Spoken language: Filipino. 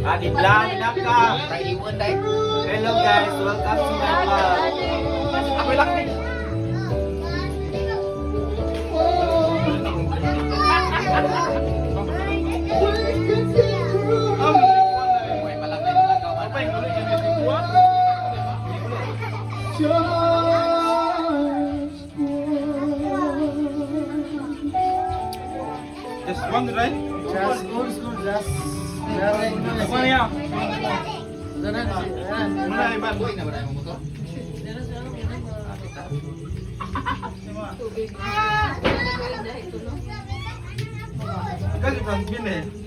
Adit lang ka. Hello guys, welcome to my vlog. Ako lang din. Just one, right? Just go, just. Mana ya? Mana Iban? Kasi Frank bin eh.